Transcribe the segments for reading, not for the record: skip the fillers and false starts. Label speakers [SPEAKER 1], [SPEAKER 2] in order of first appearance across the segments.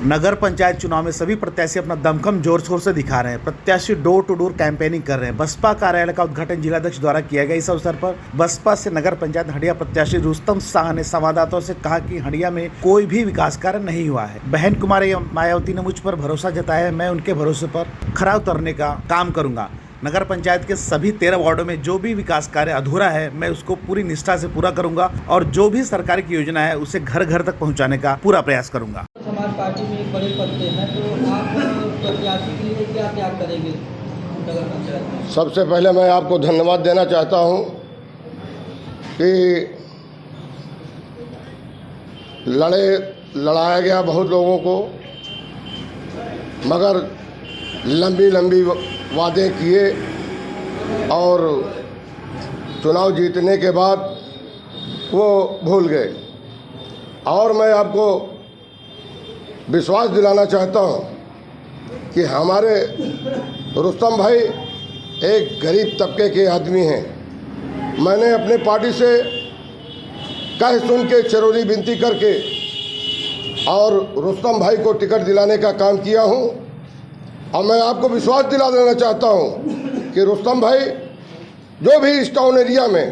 [SPEAKER 1] नगर पंचायत चुनाव में सभी प्रत्याशी अपना दमखम जोर शोर से दिखा रहे हैं। प्रत्याशी डोर टू डोर कैंपेनिंग कर रहे हैं। बसपा कार्यालय का उद्घाटन जिलाध्यक्ष द्वारा किया गया। इस अवसर पर बसपा से नगर पंचायत हंडिया प्रत्याशी रुस्तम शाह ने संवाददाताओं से कहा कि हंडिया में कोई भी विकास कार्य नहीं हुआ है। बहन कुमारी मायावती ने मुझ पर भरोसा जताया है। मैं उनके भरोसे पर खरा उतरने का काम करूंगा। नगर पंचायत के सभी 13 वार्डों में जो भी विकास कार्य अधूरा है मैं उसको पूरी निष्ठा से पूरा करूंगा और जो भी सरकार की योजना है उसे घर घर तक पहुंचाने का पूरा प्रयास करूंगा।
[SPEAKER 2] समाज पार्टी में एक बड़े पद पे हैं, तो आप प्रत्याशी के लिए क्या त्याग करेंगे नगर पंचायत में?
[SPEAKER 3] सबसे पहले मैं आपको धन्यवाद देना चाहता हूं कि लड़ाया गया बहुत लोगों को, मगर लंबी वादे किए और चुनाव जीतने के बाद वो भूल गए। और मैं आपको विश्वास दिलाना चाहता हूं कि हमारे रुस्तम भाई एक गरीब तबके के आदमी हैं। मैंने अपने पार्टी से कह सुन के चरोली विनती करके और रुस्तम भाई को टिकट दिलाने का काम किया हूं। और मैं आपको विश्वास दिला देना चाहता हूं कि रुस्तम भाई जो भी इस टाउन एरिया में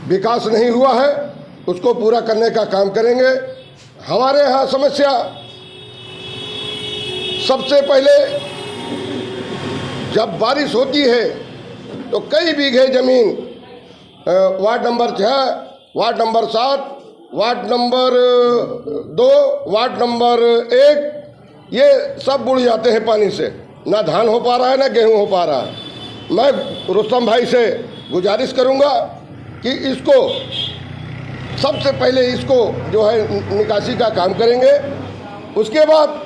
[SPEAKER 3] विकास नहीं हुआ है उसको पूरा करने का काम करेंगे। हमारे यहाँ समस्या सबसे पहले जब बारिश होती है तो कई बीघे ज़मीन ward number 6, ward number 7, ward number 2, ward number 1 ये सब बुड़ जाते हैं पानी से। ना धान हो पा रहा है ना गेहूं हो पा रहा है। मैं रुस्तम भाई से गुजारिश करूंगा कि इसको सबसे पहले इसको जो है निकासी का काम करेंगे। उसके बाद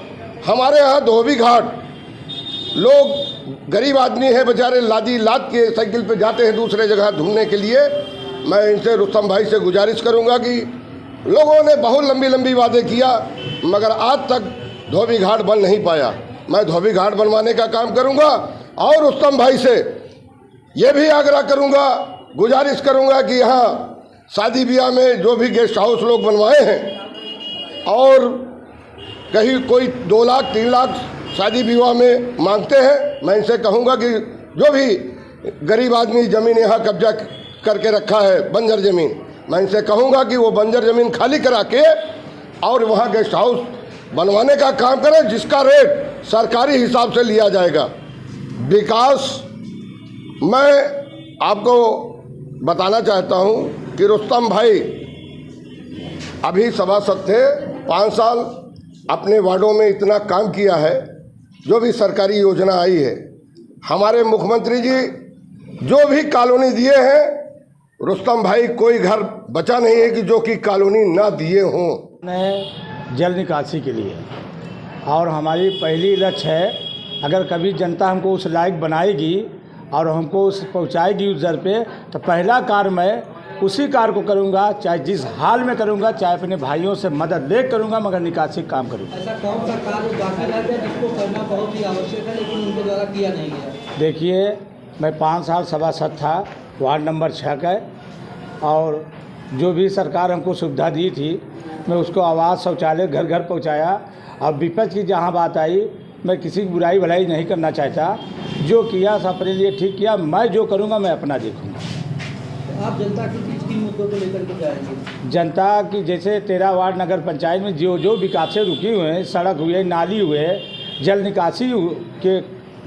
[SPEAKER 3] हमारे यहाँ धोबी घाट लोग गरीब आदमी है बेचारे, लाद के साइकिल पे जाते हैं दूसरे जगह ढूंढने के लिए। मैं इनसे रुस्तम भाई से गुजारिश करूंगा कि लोगों ने बहुत लंबी वादे किया मगर आज तक धोबी घाट बन नहीं पाया। मैं धोबी घाट बनवाने का काम करूंगा और रुस्तम भाई से ये भी आग्रह करूंगा, गुजारिश करूंगा कि यहाँ शादी ब्याह में जो भी गेस्ट हाउस लोग बनवाए हैं और कहीं कोई 2 लाख 3 लाख शादी विवाह में मांगते हैं, मैं इनसे कहूँगा कि जो भी गरीब आदमी ज़मीन यहाँ कब्जा करके रखा है बंजर ज़मीन, मैं इनसे कहूँगा कि वो बंजर ज़मीन खाली करा के और वहाँ गेस्ट हाउस बनवाने का काम करें जिसका रेट सरकारी हिसाब से लिया जाएगा। विकास मैं आपको बताना चाहता हूं कि रुस्तम भाई अभी सभासद थे 5 साल, अपने वार्डों में इतना काम किया है। जो भी सरकारी योजना आई है, हमारे मुख्यमंत्री जी जो भी कॉलोनी दिए हैं, रुस्तम भाई कोई घर बचा नहीं है कि जो कि कॉलोनी ना दिए हों।
[SPEAKER 4] जल निकासी के लिए और हमारी पहली लक्ष्य है, अगर कभी जनता हमको उस लायक बनाएगी और हमको उस पहुंचाएगी उस दर पे, तो पहला कार्य मैं उसी कार्य को करूंगा, चाहे जिस हाल में करूंगा, चाहे अपने भाइयों से मदद ले करूंगा, मगर निकासी काम करूंगा।
[SPEAKER 2] ऐसा कौन सा कार्य बाकी है जिसको करना बहुत ही आवश्यक है लेकिन उनके द्वारा किया नहीं गया?
[SPEAKER 4] देखिए, मैं 5 साल सभासद था वार्ड नंबर 6 का, और जो भी सरकार हमको सुविधा दी थी मैं उसको आवास शौचालय घर घर पहुंचाया। अब विपक्ष की जहां बात आई, मैं किसी की बुराई भलाई नहीं करना चाहता। जो किया अपने लिए ठीक किया, मैं जो करूंगा मैं अपना देखूंगा।
[SPEAKER 2] आप जनता की किन मुद्दों को लेकर के जाएंगे?
[SPEAKER 4] जनता की जैसे 13 वार्ड नगर पंचायत में जो विकासें रुकी हुए हैं, सड़क हुए, नाली हुए, जल निकासी के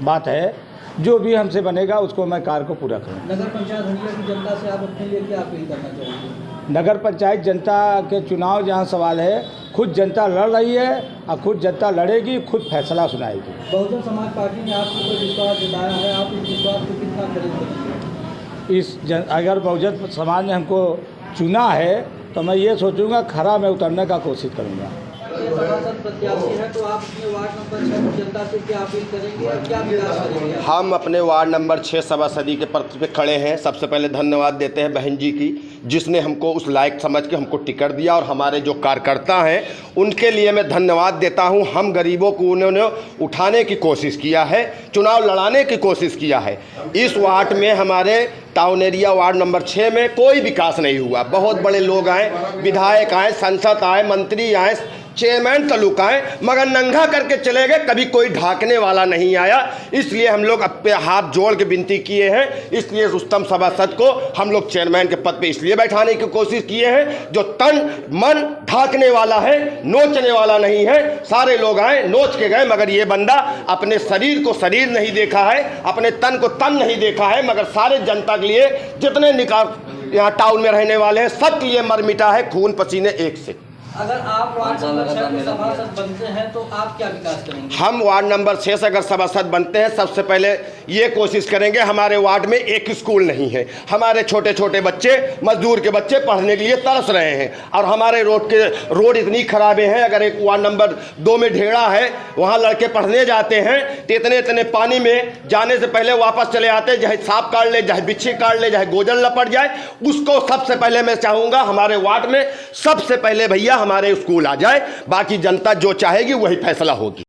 [SPEAKER 4] बात है, जो भी हमसे बनेगा उसको मैं कार्य को पूरा करूँगा।
[SPEAKER 2] नगर पंचायत हंडिया की जनता से आप अपने लिए क्या अपील करना चाहेंगे?
[SPEAKER 4] नगर पंचायत जनता के चुनाव जहाँ सवाल है, खुद जनता लड़ रही है और खुद जनता लड़ेगी, खुद फैसला सुनाएगी।
[SPEAKER 2] बहुजन समाज पार्टी ने आपके ऊपर विश्वास जताया है, आप इस विश्वास को कितना खरीद करेंगे?
[SPEAKER 4] अगर बहुजन समाज ने हमको चुना है तो मैं ये सोचूंगा खरा में उतरने का कोशिश करूँगा।
[SPEAKER 2] सभासद प्रत्याशी है तो आप अपने वार्ड नंबर 6 जनता से क्या अपील करेंगे और क्या विकास करेंगे?
[SPEAKER 5] हम अपने वार्ड नंबर 6 सभासदी के पद पे खड़े हैं। सबसे पहले धन्यवाद देते हैं बहन जी की, जिसने हमको उस लायक समझ के हमको टिकट दिया, और हमारे जो कार्यकर्ता हैं उनके लिए मैं धन्यवाद देता हूं। हम गरीबों को उन्होंने उठाने की कोशिश किया है, चुनाव लड़ाने की कोशिश किया है। इस वार्ड में हमारे टाउन एरिया वार्ड नंबर 6 में कोई विकास नहीं हुआ। बहुत बड़े लोग आए, विधायक आए, सांसद आए, मंत्री आए, चेयरमैन तलुकाएं, मगर नंगा करके चले गए, कभी कोई ढाकने वाला नहीं आया। इसलिए हम लोग अपने हाथ जोड़ के विनती किए हैं। इसलिए रुस्तम सभासद को हम लोग चेयरमैन के पद पे इसलिए बैठाने की कोशिश किए हैं, जो तन मन ढाकने वाला है, नोचने वाला नहीं है। सारे लोग आए, नोच के गए, मगर ये बंदा अपने शरीर को शरीर नहीं देखा है, अपने तन को तन नहीं देखा है, मगर सारे जनता के लिए, जितने निकाल यहाँ टाउन में रहने वाले हैं, सबके लिए मर मिटा है खून पसीने एक से।
[SPEAKER 2] अगर आप वार्ड नंबर 6 के सभासद बनते हैं तो आप क्या विकास करेंगे?
[SPEAKER 5] हम वार्ड नंबर 6 से अगर सभासद बनते हैं, सबसे पहले ये कोशिश करेंगे, हमारे वार्ड में एक स्कूल नहीं है। हमारे छोटे छोटे बच्चे, मजदूर के बच्चे पढ़ने के लिए तरस रहे हैं, और हमारे रोड इतनी खराबे हैं। अगर एक वार्ड नंबर 2 में ढेड़ा है, वहाँ लड़के पढ़ने जाते हैं तो इतने इतने पानी में जाने से पहले वापस चले आते हैं, चाहे सांप काट ले, चाहे बिच्छी काट ले, चाहे गोजर लपट जाए। उसको सबसे पहले मैं चाहूँगा हमारे वार्ड में सबसे पहले भैया हमारे स्कूल आ जाए, बाकी जनता जो चाहेगी वही फैसला होगी।